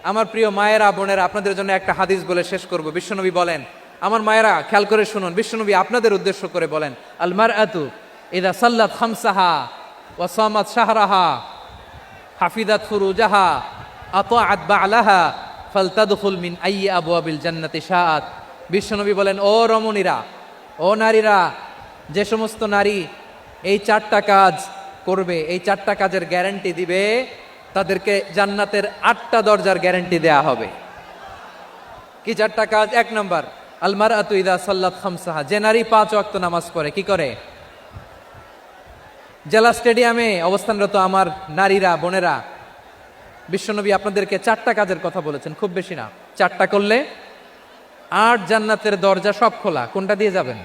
আমার প্রিয় মায়েরা বোনেরা, আপনাদের জন্য একটা হাদিস বলে শেষ করব। বিশ্বনবী বলেন, আমার মায়েরা খেয়াল করে শুনুন, বিশ্বনবী আপনাদের উদ্দেশ্য করে বলেন, আল মারআতু ইযা সাল্লাত খামসাহা ওয়া সামাত শাহরাহা হাফিজাত ফুরুজাহা আতাআত বা'লাহা ফালতাদখুল মিন আইয়ি আবওয়াবিল জান্নাতি শাআত। বিশ্বনবী বলেন, ও রমণীরা, ও নারীরা, যে সমস্ত নারী এই চারটা কাজ করবে, এই চারটা কাজের গ্যারান্টি দিবে, তাদেরকে জান্নাতের 8টা দরজার গ্যারান্টি দেয়া হবে। কি চারটা কাজ? 1 নম্বর, আল মারআতু ইযা সাল্লাত খামসাহা, যে নারী 5 ওয়াক্ত নামাজ পড়ে। কি করে? জেলা স্টেডিয়ামে অবস্থানরত আমার নারীরা বোনেরা, বিশ্বনবী আপনাদেরকে 4টা কাজের কথা বলেছেন, খুব বেশি না। 4টা করলে 8 জান্নাতের দরজা সব খোলা। কোনটা দিয়ে যাবেন?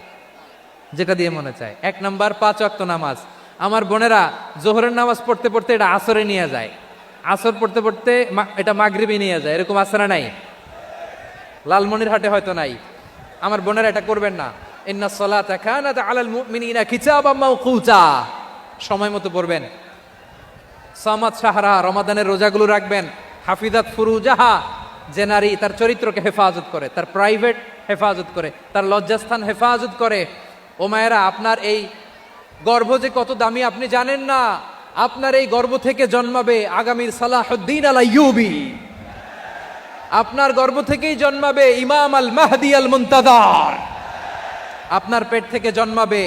যেটা দিয়ে মনে চায়। 1 নম্বর 5 ওয়াক্ত নামাজ। আমার বোনেরা জোহরের নামাজ পড়তে পড়তে এটা আসরে নিয়ে যায়, আসর পড়তে পড়তে এটা মাগরিবে নিয়ে যায়। এরকম আসরা নাই? লালমনিরহাটে হয়তো নাই। আমার বোনেরা এটা করবেন না। ইন্নাস সালাতা কানাত আলাল মুমিনিনা কিতাবাম মাওকুতা, সময় মতো পড়বেন। সামাত শাহরা, রমাদানের রোজাগুলো রাখবেন। হাফিজাত ফুরুজাহা, যে নারী তার চরিত্রকে হেফাজত করে, তার প্রাইভেট হেফাজত করে, তার লজ্জাস্থান হেফাজত করে। ও মায়েরা, আপনার এই গর্ভ যে কত দামি আপনি জানেন না। আপনার এই গর্ভ থেকে জন্মাবে আগামীর সালাহুদ্দিন আল আইয়ুবী। আপনার গর্ভ থেকেই জন্মাবে ইমাম আল মাহদি আল মুনতাদার। আপনার পেট থেকে জন্মাবে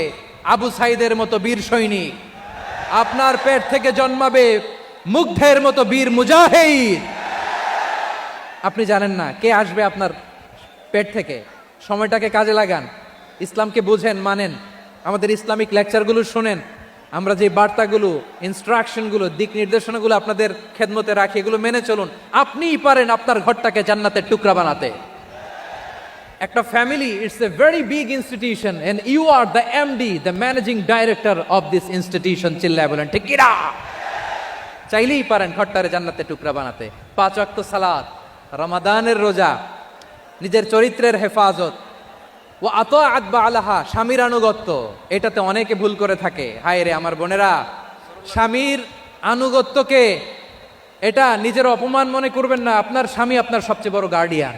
আবু সাইদের মতো বীর সৈনিক। আপনার পেট থেকে জন্মাবে মুগ্ধের মতো বীর মুজাহিদ। আপনি জানেন না কে আসবে আপনার পেট থেকে। সময়টাকে কাজে লাগান, ইসলামকে বুঝেন, মানেন, আমাদের ইসলামিক লেকচারগুলো শোনেন। আমরা যে বার্তাগুলো, ইনস্ট্রাকশনগুলো, দিক নির্দেশনাগুলো আপনাদের খেদমতে রাখি, এগুলো মেনে চলুন। আপনিই পারেন আপনার ঘরটাকে জান্নাতের টুকরা বানাতে। একটা family, it's a very big institution and you are the MD, the managing director of this institution. চিল্লায় বলেন ঠিক কিনা? চাইলেই পারেন ঘরটারে জান্নাতের টুকরা বানাতে। 5 ওয়াক্ত সালাত, রমাদানের রোজা, নিজের চরিত্রের হেফাজত, ও আতাআত বা'লাহা, স্বামীর আনুগত্য। এটাতে অনেকে ভুল করে থাকে। হায় রে আমার বোনেরা, স্বামীর আনুগত্যকে এটা নিজের অপমান মনে করবেন না। আপনার স্বামী আপনার সবচেয়ে বড় গার্ডিয়ান,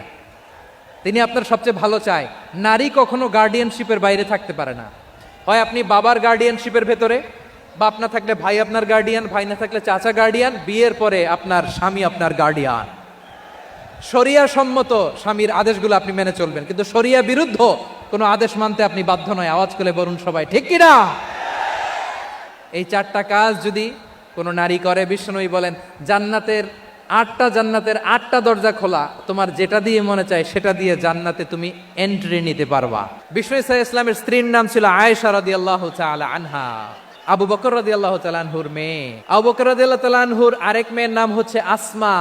তিনি আপনার সবচেয়ে ভালো চায়। নারী কখনো গার্ডিয়ানশিপের বাইরে থাকতে পারে না। হয় আপনি বাবার গার্ডিয়ানশিপের ভেতরে, বাপ না থাকলে ভাই আপনার গার্ডিয়ান, ভাই না থাকলে চাচা গার্ডিয়ান, বিয়ের পরে আপনার স্বামী আপনার গার্ডিয়ান। শরিয়া সম্মত স্বামীর আদেশগুলো আপনি মেনে চলবেন, কিন্তু শরিয়া বিরুদ্ধ কোনো আদেশ মানতে আপনি বাধ্য নয়। আওয়াজ করে বলুন সবাই ঠিক কিনা? এই 4টা কাজ যদি কোনো নারী করে, বিশ্বনবী বলেন জান্নাতের 8টা দরজা খোলা। তোমার যেটা দিয়ে মনে চায় সেটা দিয়ে জান্নাতে তুমি এন্ট্রি নিতে পারবা। বিশ্বনবী সাল্লাল্লাহু আলাইহি ওয়াসাল্লামের স্ত্রীর নাম ছিল আয়েশা রাদিয়াল্লাহু তাআলা আনহা। আবু বকর রাদিয়াল্লাহু তাআলা আনহুর মেয়ে। আবু বকর রাদিয়াল্লাহু তাআলা আনহুর আরেক মেয়ের নাম হচ্ছে আসমা।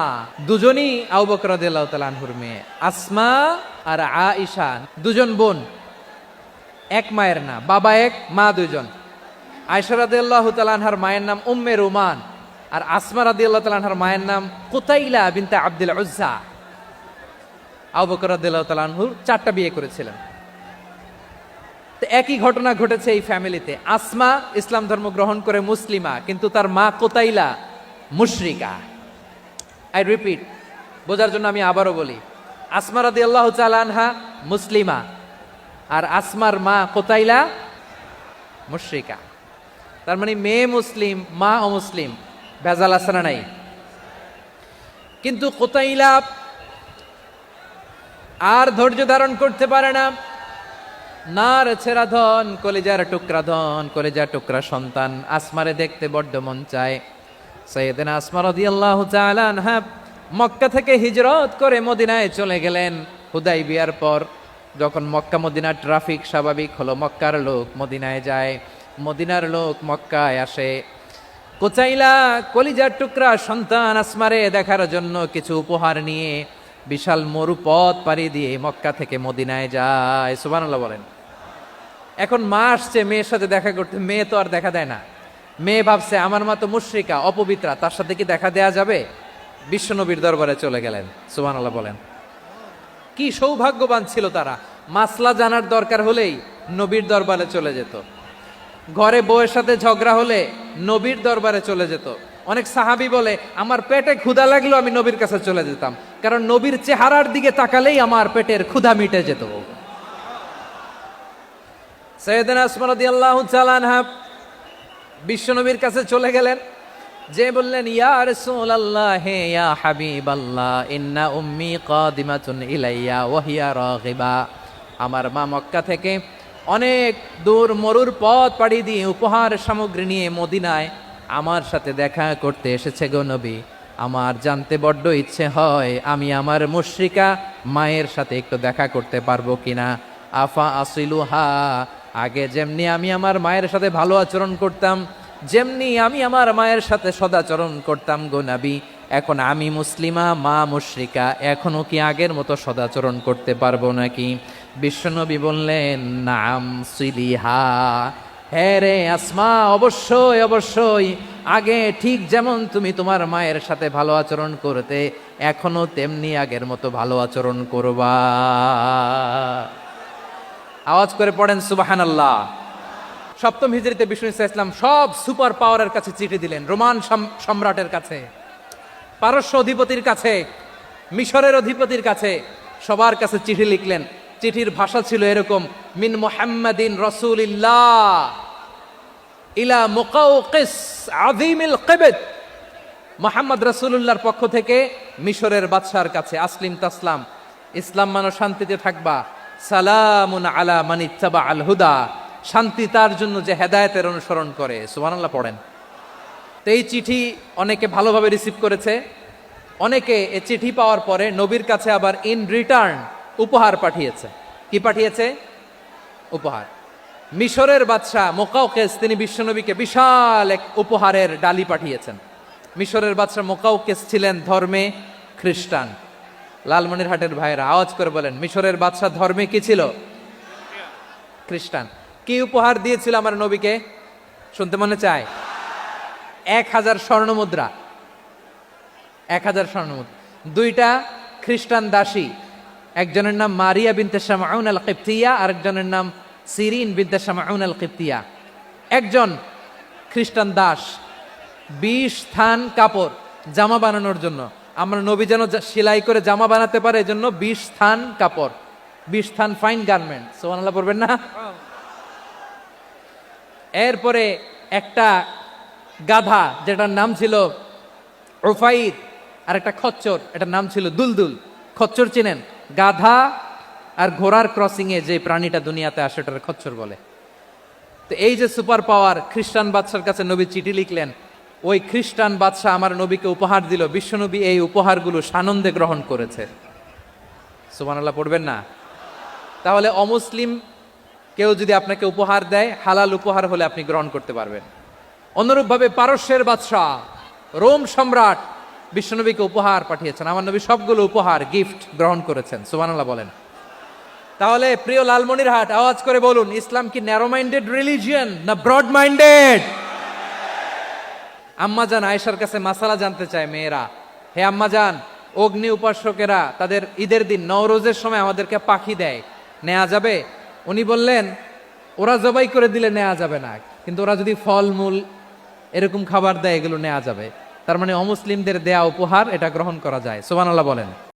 দুজনই আবু বকর রাদিয়াল্লাহু তাআলা আনহুর মেয়ে। আসমা আর আয়েশা দুজন বোন, এক মায়ের না, বাবা এক, মা দুইজন। আয়েশা রাদিয়াল্লাহু তাআলা আনহার মায়ের নাম উম্মে রুমান, আর আসমা রাদিয়াল্লাহু তাআলা আনহার মায়ের নাম কুতাইলা বিনতে আব্দুল উজ্জা। আবু বকর রাদিয়াল্লাহু তাআলা আনহু 4টা বিয়ে করেছিলেন। তো একই ঘটনা ঘটেছে এই ফ্যামিলিতে। আসমা ইসলাম ধর্ম গ্রহণ করে মুসলিমা, কিন্তু তার মা কুতাইলা মুশরিকা। আই রিপিট, বোঝার জন্য আমি আবারও বলি, আসমা রাদিয়াল্লাহু তাআলা আনহা মুসলিমা, আর আসমার মা কুতাইলা মুশরিকা। তার মানে মেয়ে মুসলিম, মা অমুসলিম। ভেজাল আছে না নাই? কিন্তু কুতাইলা আর ধৈর্য ধারণ করতে পারে না। নার ছেড়া ধন, কলিজার টুকরা ধন, কলিজার টুকরা সন্তান। আসমারে দেখতে বড্ড মন চায়। সাইয়েদানা আসমা রাদিয়াল্লাহু তাআলা আনহা মক্কা থেকে হিজরত করে মদিনায় চলে গেলেন হুদাইবিয়ার পর। যখন মক্কা মদিনার ট্রাফিক স্বাভাবিক হলো, মক্কার লোক মদিনায় যায়, মদিনার লোক মক্কায় আসে। কুতাইলা কলিজার টুকরা সন্তান আসমারে দেখার জন্য কিছু উপহার নিয়ে বিশাল মরুপথ পাড়ি দিয়ে মক্কা থেকে মদিনায় যায়। সুবহানাল্লাহ বলেন। এখন মা আসছে মেয়ের সাথে দেখা করতে, মেয়ে তো আর দেখা দেয় না। মেয়ে ভাবছে আমার মা তো মুশরিকা, অপবিত্রা, তার সাথে কি দেখা দেয়া যাবে? বিশ্বনবীর দরবারে চলে গেলেন। সুবহানাল্লাহ বলেন। কি সৌভাগ্যবান ছিল তারা। মাসলা জানার দরকার হলেই নবীর দরবারে চলে যেত। ঘরে বউয়ের সাথে ঝগড়া হলে নবীর দরবারে চলে যেত। অনেক সাহাবী বলে আমার পেটে ক্ষুধা লাগলো আমি নবীর কাছে চলে যেতাম। কারণ নবীর চেহারার দিকে তাকালেই আমার পেটের ক্ষুধা মিটে যেত। সাইয়েদনা আসমা রাদিয়াল্লাহু তাআলা আনহা বিশ্বনবীর কাছে চলে গেলেন, যে বললেন, ইয়া রাসূলুল্লাহ, হে ইয়া হাবিবাল্লাহ, ইন্না উম্মি কাদিমাতুন ইলাইয়া ওয়া হিয়া রাগিবা। আমার মা মক্কা থেকে অনেক দূর মরুর পথ পাড়ি দিয়ে উপহার সামগ্রী নিয়ে মদিনায় আমার সাথে দেখা করতে এসেছে গো নবী। আমার জানতে বড্ড ইচ্ছে হয় আমি আমার মুশরিকা মায়ের সাথে একটু দেখা করতে পারবো কিনা। আফা আসিলুহা, আগে যেমনি আমি আমার মায়ের সাথে ভালো আচরণ করতাম, যেমনি আমি আমার মায়ের সাথে সদাচরণ করতাম গো নবী, এখন আমি মুসলিমা, মা মুশরিকা, এখনো কি আগের মতো সদাচরণ করতে পারবো নাকি? বিশ্বনবী বললেন, নাম সিলিহা, হ্যাঁ রে আসমা, অবশ্যই অবশ্যই, আগে ঠিক যেমন তুমি তোমার মায়ের সাথে ভালো আচরণ করতে, এখনো তেমনি আগের মতো ভালো আচরণ করবা। আওয়াজ করে পড়েন সুবহানাল্লাহ। সপ্তম হিজরিতে বিষ্ণু ইসলাম সব সুপার পাওয়ারের কাছে চিঠি দিলেন, রোমান সম্রাটের কাছে, পারস্য অধিপতির কাছে, মিশরের অধিপতির কাছে, সবার কাছে চিঠি লিখলেন। চিঠির ভাষা ছিল এরকম, মিন মুহাম্মাদিন রাসূলিল্লাহ ইলা মুকাওকিস আযীমিল কিবত, মুহাম্মদ রাসূলুল্লাহর পক্ষ থেকে মিশরের বাদশার কাছে, আসলিম তাসলাম, ইসলাম মানো শান্তিতে থাকবা, সালামুন আলা মান ইত্তাবা আল হুদা, শান্তি তার জন্য যে হেদায়েতের অনুসরণ করে। সুবহানাল্লাহ পড়েন। তো এই চিঠি অনেকে ভালোভাবে রিসিভ করেছে, অনেকে এই চিঠি পাওয়ার পরে নবীর কাছে আবার ইন রিটার্ন উপহার পাঠিয়েছে। কি পাঠিয়েছে? উপহার। মিশরের বাদশাহ মুকাওকিস তিনি বিশ্বনবীকে বিশাল এক উপহারের ডালি পাঠিয়েছেন। মিশরের বাদশাহ মুকাওকিস ছিলেন ধর্মে খ্রিস্টান। লালমনিরহাটের ভাইয়েরা আওয়াজ করে বলেন, মিশরের বাদশাহ ধর্মে কি ছিল? খ্রিস্টান। কি উপহার দিয়েছিল আমার নবীকে? শুনতে মনে চায়? 1000 স্বর্ণ মুদ্রা। 1000 স্বর্ণ মুদ্রা। 2টা খ্রিস্টান দাসী, একজনের নাম মারিয়া বিনতে শামউন আল কিবতিয়া, আরেকজনের নাম সিরিন বিনতে শামউন আল কিবতিয়া। একজন খ্রিস্টান দাস 20 থান কাপড় জামা বানানোর জন্য, আমরা নবী যেন সেলাই করে জামা বানাতে পারে এজন্য 20 থান কাপড়, 20 থান ফাইন গার্মেন্ট। সুবহানাল্লাহ পড়বেন না? এরপরে একটা গাধা যেটার নাম ছিল উফাইদ, আর একটা খচ্চর, এটার নাম ছিল দুলদুল। খচ্চর চিনেন? গাধা আর ঘোড়ার ক্রসিং এ যে প্রাণীটা দুনিয়াতে আসে ওটার খচ্চর বলে। তো এই যে সুপার পাওয়ার খ্রিস্টান বাদশার কাছে নবী চিঠি লিখলেন, ওই খ্রিস্টান বাদশাহ আমার নবীকে উপহার দিল। বিশ্বনবী এই উপহারগুলো সানন্দে গ্রহণ করেছে। সুবহানাল্লাহ পড়বেন না? তাহলে অমুসলিম কেউ যদি আপনাকে উপহার দেয়, হালাল উপহার হলে আপনি গ্রহণ করতে পারবেন। অনুরূপভাবে পারস্যের বাদশাহ, রোম সম্রাট বিশ্বনবীকে উপহার পাঠিয়েছেন। আমার নবী সবগুলো উপহার গিফট গ্রহণ করেছেন। সুবহানাল্লাহ বলেন। তাহলে প্রিয় লালমনিরহাট, আওয়াজ করে বলুন, ইসলাম কি ন্যারো মাইন্ডেড রিলিজিয়ন না ব্রড মাইন্ডেড? আম্মাজান আয়েশার কাছে মাসালা জানতে চায় মেয়েরা, হে আম্মাজান, অগ্নি উপাসকেরা তাদের ঈদের দিন নওরোজের সময় আমাদেরকে পাখি দেয়, নেওয়া যাবে? উনি বললেন, ওরা জবাই করে দিলে নেওয়া যাবে না, কিন্তু ওরা যদি ফলমূল এরকম খাবার দেয় এগুলো নেওয়া যাবে। তার মানে অমুসলিমদের দেয়া উপহার এটা গ্রহণ করা যায়। সুবহানাল্লাহ বলেন।